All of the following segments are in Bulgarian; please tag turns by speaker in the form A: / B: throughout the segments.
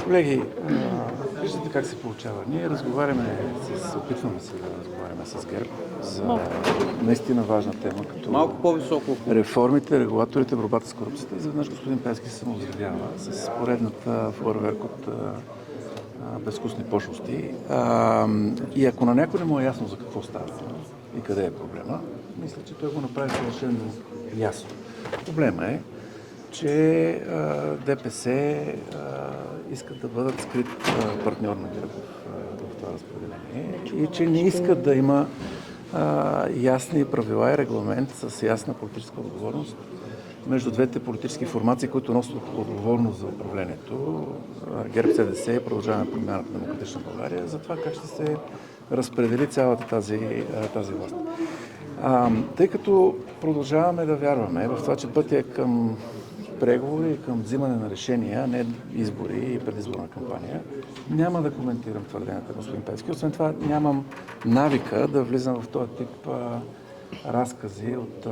A: Колеги, виждате как се получава. Ние опитваме се да разговаряме с ГЕРБ за наистина важна тема, като
B: малко по-високо
A: реформите, регулаторите, борбата с корупцията. И заведнъж господин Пеевски се самоозявява с поредната фойерверк от безвкусни пошлости. И ако на някой не му е ясно за какво става и къде е проблема, мисля, че той го направи съвършено ясно. Проблема е, че ДПС искат да бъдат скрит партньор на ГЕРБ в това разпределение и че не искат да има ясни правила и регламент с ясна политическа отговорност между двете политически формации, които носят отговорност за управлението. ГЕРБ, СДС и Продължаваме промяната на Демократична България, за това как ще се разпредели цялата тази власт. Тъй като продължаваме да вярваме в това, че пътя е към преговори и към взимане на решения, а не избори и предизборна кампания, няма да коментирам твърденията на господин Пеевски. Освен това, нямам навика да влизам в този тип разкази от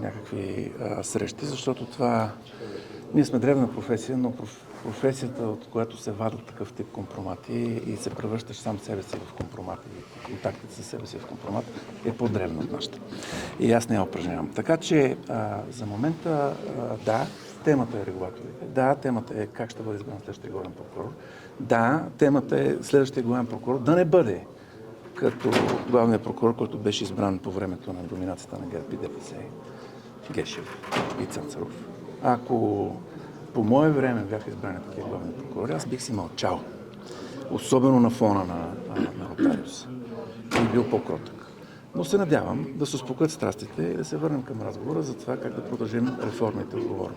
A: някакви срещи, защото това... Ние сме древна професия, но професията, от която се вадат такъв тип компромати и се превръщаш сам себе си в компромат и контактите с себе си в компромат, е по-древна от нашата. И аз не я упражнявам. Така че за момента да, темата е регулаторите. Да, темата е как ще бъде избран следващия главен прокурор. Да, темата е следващия главен прокурор да не бъде като главният прокурор, който беше избран по времето на доминацията на ГЕРБ и ДПС, Гешев и Цацаров. Ако по мое време бяха избрани такива главни прокурори, аз бих си мълчал. Особено на фона на нотариус. И бил по-кротък. Но се надявам да се успокоят страстите и да се върнем към разговора за това как да продължим реформите отговорно.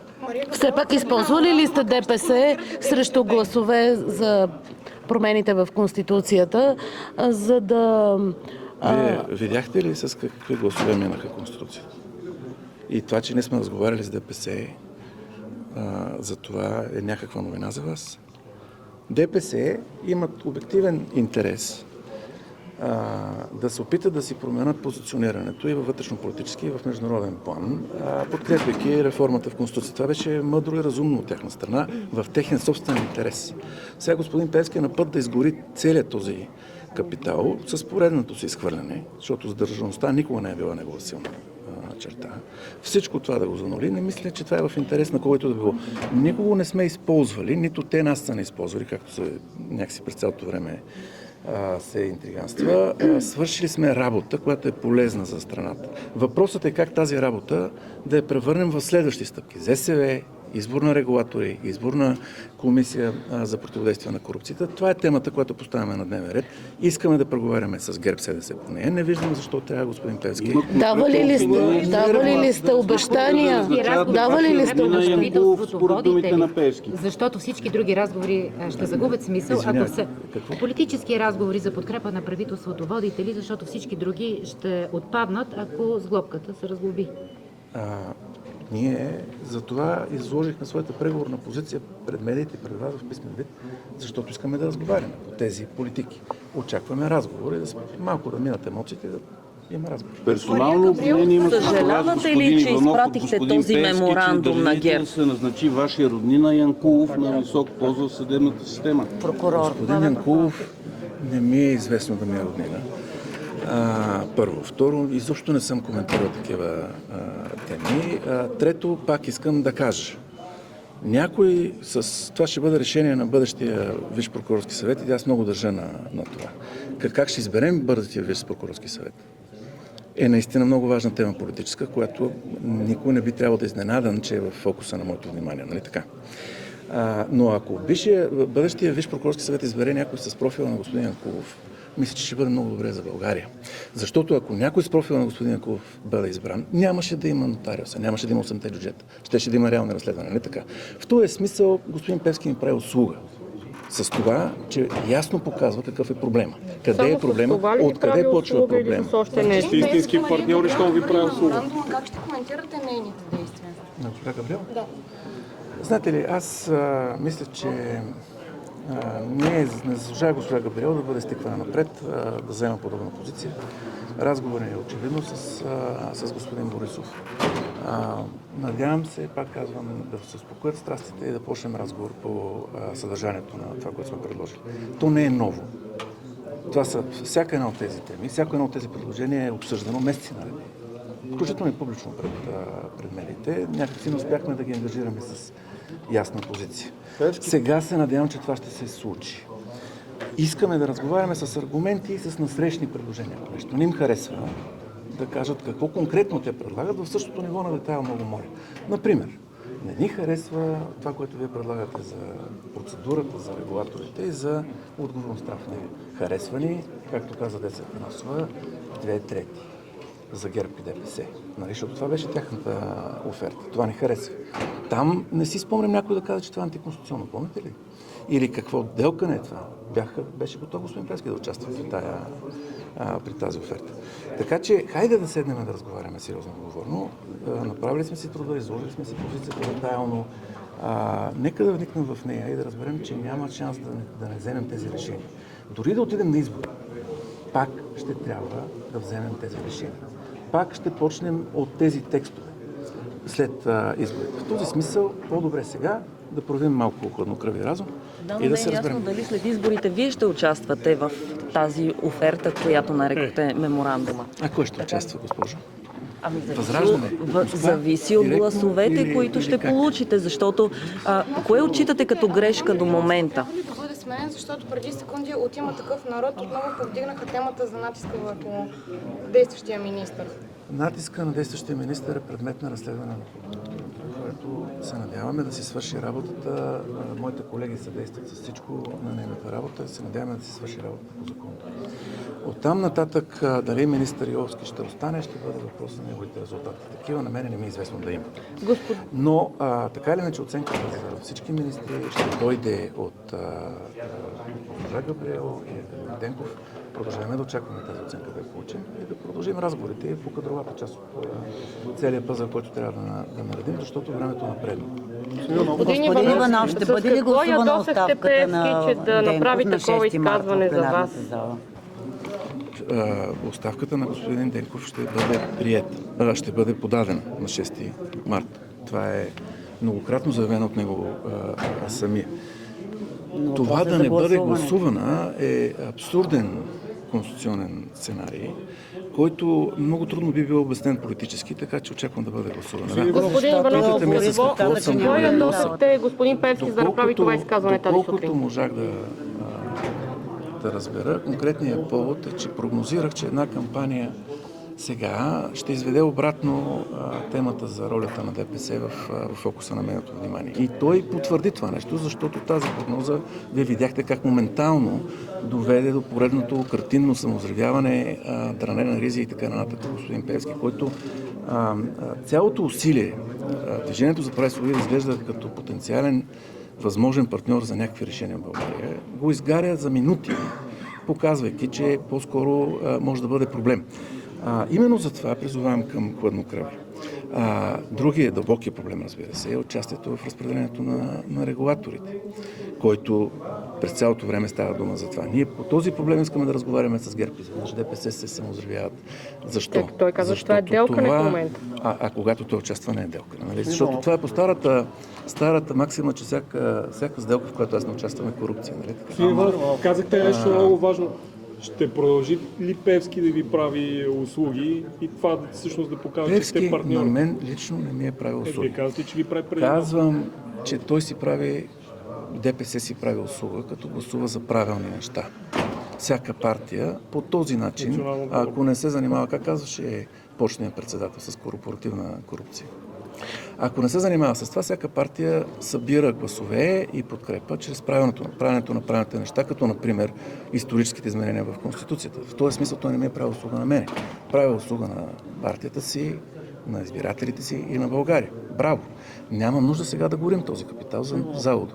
C: Все пак използвали ли сте ДПС срещу гласове за промените в Конституцията, за да...
A: Вие видяхте ли с какви гласове минаха Конституцията? И това, че не сме разговаряли с ДПС, за това е някаква новина за вас. ДПС имат обективен интерес да се опитат да си променят позиционирането и във вътрешно-политически, и в международен план, подкрепяйки реформата в Конституцията. Това беше мъдро и разумно от тяхна страна, в техен собствен интерес. Сега господин Пеевски е на път да изгори целият този капитал с поредното си изхвърляне, защото задържаността никога не е била негова силна черта. Всичко това да го занули, не мисля, че това е в интерес на когото да било. Никого не сме използвали, нито те нас са не използвали, както се някакси през цялото време се интриганства. Свършили сме работа, която е полезна за страната. Въпросът е как тази работа да я превърнем в следващи стъпки. ЗСВ, избор на регулатори, избор на комисия за противодействие на корупцията. Това е темата, която поставяме на дневен ред. Искаме да преговаряме с ГЕРБ СДС по нея. Не виждам защо трябва господин Пеевски.
C: Давали ли сте обещания? Давали ли сте
B: обещания?
D: Защото всички други разговори ще загубят смисъл, ако са политически разговори за подкрепа на правителството водите ли, защото всички други ще отпаднат, ако сглобката се разглоби.
A: Ние за това изложихме своята преговорна позиция пред медиите, пред вас в писмен вид, защото искаме да разговаряме по тези политики. Очакваме разговори, малко да минат емоциите, да има разговор.
B: Персонално обвинение има
E: съжалявате ли, че изпратихте този меморандум на ГЕРБ?
B: Да се назначи вашия роднина Янкулов на висок пост в съдебната система.
E: Прокурор.
A: Господин Янкулов не ми е известно да ми е роднина. Първо. Второ, изобщо не съм коментирал такива теми. Трето, пак искам да кажа. Някой това ще бъде решение на бъдещия Висш прокурорски съвет и аз много държа на това. Как ще изберем бъдещия Висш прокурорски съвет? Е наистина много важна тема политическа, която никой не би трябвало да изненадан, че е в фокуса на моето внимание. Нали така? Но ако бъдещия Висш прокурорски съвет избере някой с профила на господин Янкулов, мисля, че ще бъде много добре за България. Защото ако някой с профила на господин Янкулов бъде избран, нямаше да има нотариуса, нямаше да има 8-те бюджета. Щеше да има реални разследвания, не така. В този смисъл господин Пеевски ми прави услуга с това, че ясно показва какъв е проблема. Къде е проблема, откъде почва проблема.
B: Истински партньори, що ви прави услуга.
F: Как ще коментирате нейните действия?
A: На госпожа Габриел?
F: Да.
A: Знаете ли, аз мисля, че Не заслужава госпожа Габриел да бъде стиквана напред, да взема подобна позиция. Разговорът е очевидно с господин Борисов. Надявам се, пак казвам, да се успокоят страстите и да почнем разговор по съдържанието на това, което сме предложили. То не е ново. Това са всяка една от тези теми, всяко едно от тези предложения е обсъждано месеци наред. Включително и публично пред медиите. Някакси не успяхме да ги ангажираме с ясна позиция. Сега се надявам, че това ще се случи. Искаме да разговаряме с аргументи и с насрещни предложения. Ако нещо не им харесва, да кажат какво конкретно те предлагат в същото ниво на детайл, много моля. Например, не ни харесва това, което вие предлагате за процедурата, за регулаторите и за отговорността в нея. Харесва ни, както каза Деца Атанасова, 2/3 за ГЕРБ и ДПС. Нали, защото това беше тяхната оферта. Това не харесва. Там не си спомням някой да каза, че това е антиконституционно. Помните ли? Или какво делка не е това? Беше готов господин Пески да участва при тази оферта. Така че, хайде да седнем да разговаряме сериозно отговорно. Направили сме си труда, изложили сме си позицията детайлно. Нека да вникнем в нея и да разберем, че няма шанс да не вземем тези решения. Дори да отидем на избори, пак ще трябва да вземем тези решения. Пак ще почнем от тези текстове след изборите. В този смисъл, по-добре сега да проявим малко хладнокръвие разум и да се разберем.
E: Не е ясно дали след изборите вие ще участвате в тази оферта, която нарекохте меморандума.
A: А кой ще участва, госпожо?
E: Възраждане. Зависи от гласовете, които ще получите, защото кое отчитате като грешка до момента?
F: Да бъде сменен, защото преди секунди от Има такъв народ отново повдигнаха темата за натиска върху действащия министър.
A: Натиска на действащия министър е предмет на разследване на прокуратурата, което се надяваме да си свърши работата. Моите колеги съдействат с всичко на нейната работа и се надяваме да си свърши работата по закон. Оттам нататък дали министър Йовски ще остане, ще бъде въпрос на неговите резултати. Такива на мен не ми е известно да има. Но така или иначе оценката за всички министри ще дойде от госпожа Габриел и Денков. Продължаваме да очакваме тази оценка да я получим и да продължим разговорите по кадровата част от целия пъзъл, който трябва да наредим, защото времето напредва.
G: Господин Иванов, ще бъде ли гласувана оставката на Денков на 6 марта в пленарната зала?
A: Оставката на господин Денков ще бъде ще бъде подадена на 6 марта. Това е многократно заявено от него самия. Това да не бъде гласувана е абсурден конституционен сценарий, който много трудно би бил обяснен политически, така че очаквам да бъде гласувана.
C: Господин Иванов, какво ядосахте господин Певски, за да направи това изказване тази сутрин?
A: Доколкото можах да разбера, конкретният повод е, че прогнозирах, че една кампания сега ще изведе обратно темата за ролята на ДПС в фокуса на медийното внимание. И той потвърди това нещо, защото тази прогноза, вие видяхте как моментално доведе до поредното картинно самозревяване, дране на ризи и така нататък, господин Певски, който цялото усилие, Движението за права и свободи изглежда като потенциален възможен партньор за някакви решения в България, го изгаря за минути, показвайки, че по-скоро може да бъде проблем. Именно за това призовавам към хладнокръвие. Другият дълбокия проблем, разбира се, е участието в разпределението на регулаторите, който през цялото време става дума за това. Ние по този проблем искаме да разговаряме с ГЕРБ, защото ДПС се самозревяват. Защо?
C: Той каза, че това е делкане в момента.
A: Когато той участва, не е делкане. Нали? Защото това е по старата максима, че всяка сделка, в която аз не участвам, е корупция. Нали?
H: Казахте нещо много важно. Ще продължи ли Певски да ви прави услуги и това всъщност да покаже, че сте партньори?
A: Певски на мен лично не ми е правил услуги.
H: Вие казвате, че ви прави преди.
A: Казвам, че той си прави, ДПС си прави услуга, като гласува за правилни неща. Всяка партия по този начин, ако не се занимава, как казваше почният председател, с корпоративна корупция. Ако не се занимава с това, всяка партия събира гласове и подкрепа чрез правенето на правилните неща, като например историческите изменения в Конституцията. В този смисъл той не ми е правил услуга на мене. Правил услуга на партията си, на избирателите си и на България. Браво! Няма нужда сега да горим този капитал за залудо.